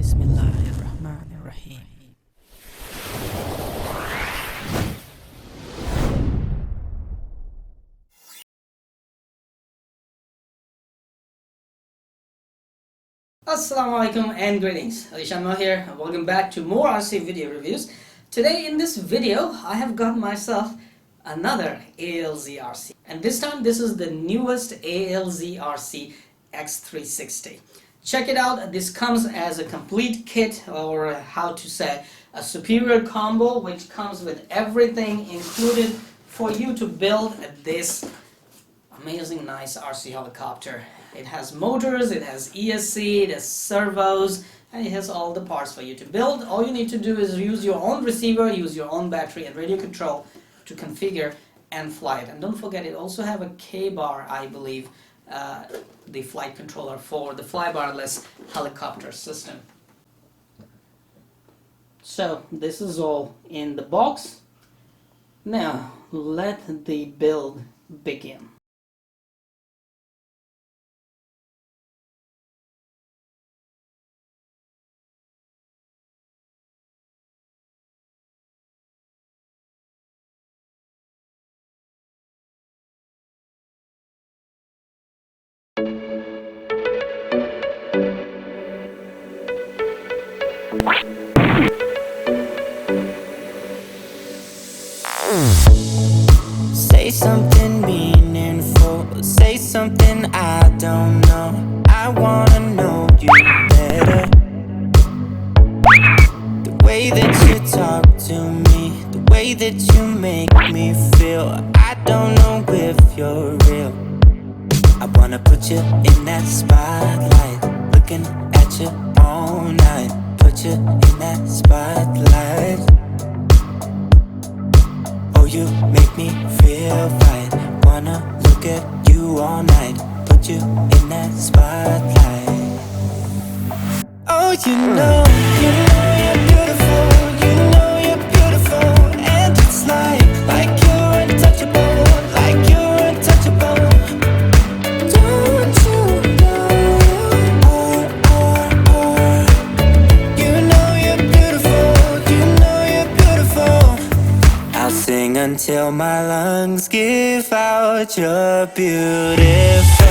Bismillahirrahmanirrahim. Assalamu alaikum and greetings. Ali Shamma here. Welcome back to more RC video reviews. Today in this video I have got myself another ALZRC, and this time this is the newest ALZRC X360. Check it out. This comes as a complete kit, or how to say, a superior combo, which comes with everything included for you to build this amazing nice RC helicopter. It has motors, it has ESC, it has servos, and it has all the parts for you to build. All you need to do is use your own receiver, use your own battery and radio control to configure and fly it. And don't forget, it also have a K-bar, I believe, the flight controller for the Flybarless helicopter system. So this is all in the box. Now let the build begin. Say something meaningful, say something I don't know. I wanna know you better. The way that you talk to me, the way that you make me feel, I don't know if you're real. I wanna put you in that spotlight, looking at you all night. Put you in that spotlight. Oh, you make me feel right. Wanna look at you all night. Put you in that spotlight. Oh, you know you're beautiful. You know you're beautiful. And it's like you're untouchable. Like you're untouchable. Don't you know you know you're beautiful. You know you're beautiful. I'll sing until my lungs give out. You're beautiful.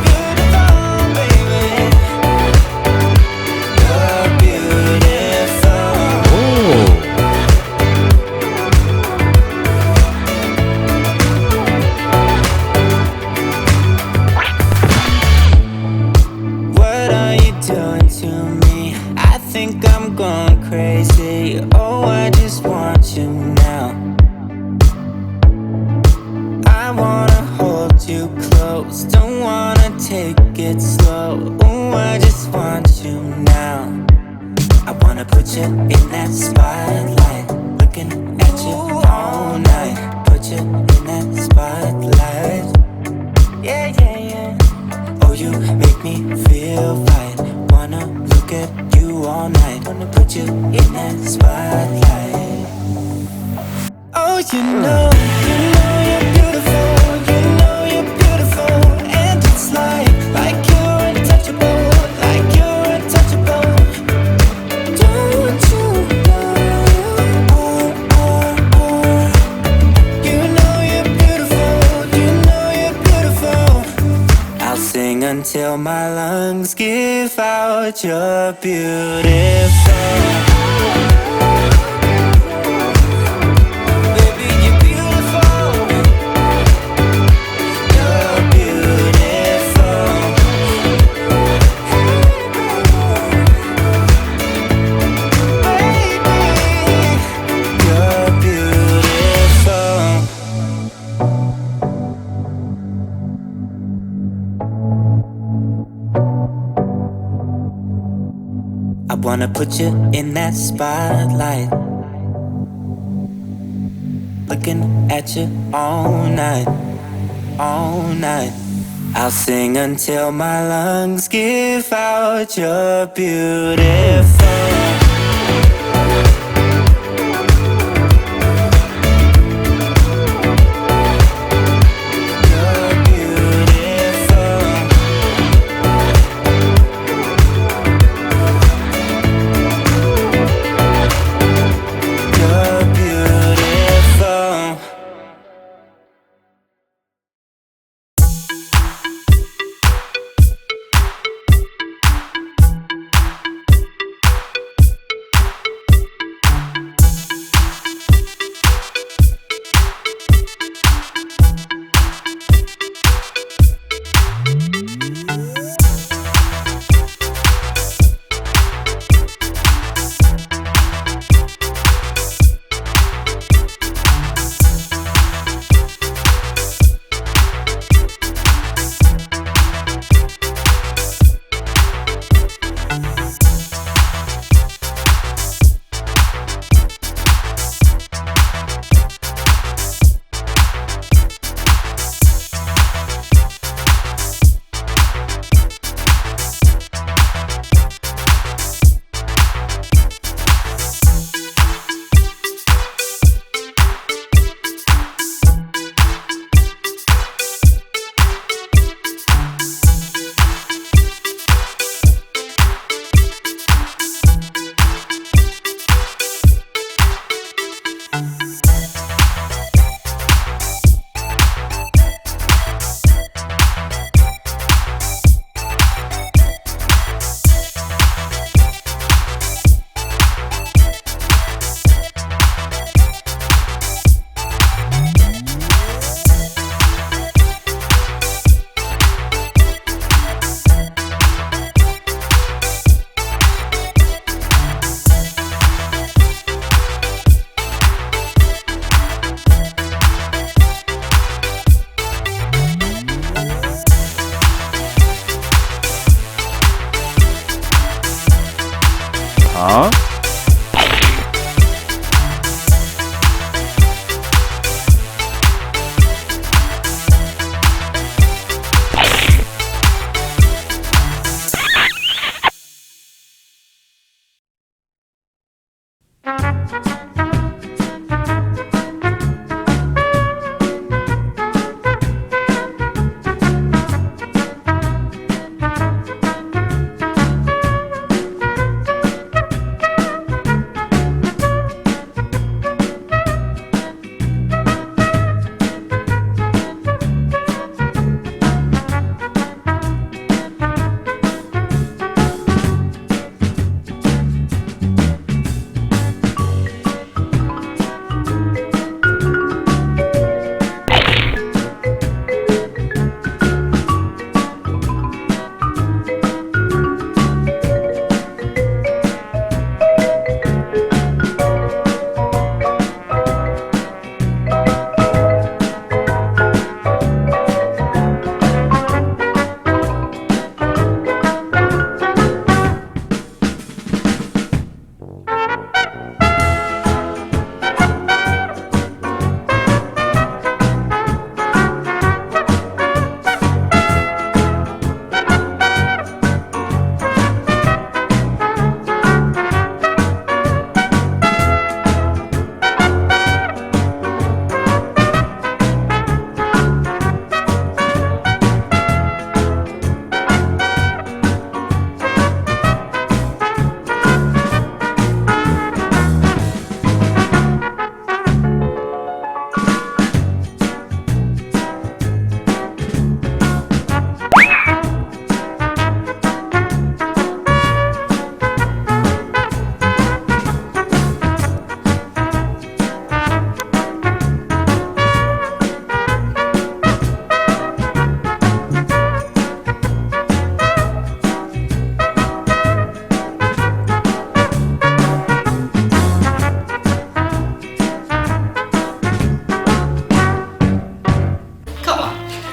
Beautiful, baby. You're beautiful. What are you doing to me? I think I'm going crazy. Oh, I just want you now. I wanna hold you close, don't wanna take it slow. Oh, I just want you now. I wanna put you in that spotlight, looking at you all night. Put you in that spotlight. Yeah, yeah, yeah. Oh, you make me feel right. Wanna look at you all night. Wanna put you in that spotlight. Oh, you know you're beautiful. You know you're beautiful. And it's like you're untouchable. Like you're untouchable. Don't you know you know you're beautiful. You know you're beautiful. I'll sing until my lungs give out. You're beautiful. Baby, you're beautiful. You're beautiful. Baby, you're beautiful. I wanna put you in that spotlight, looking at you all night, all night. I'll sing until my lungs give out. You're beautiful. You're beautiful. 부탁드립니다.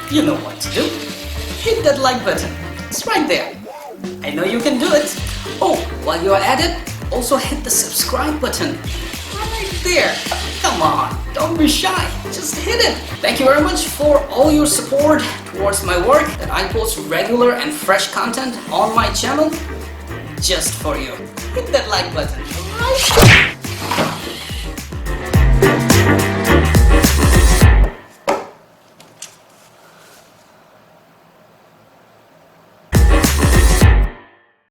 You know what to do. Hit that like button. It's right there. I know you can do it. Oh, while you're at it, also hit the subscribe button. Right there. Come on, don't be shy. Just hit it. Thank you very much for all your support towards my work, that I post regular and fresh content on my channel just for you. Hit that like button right there.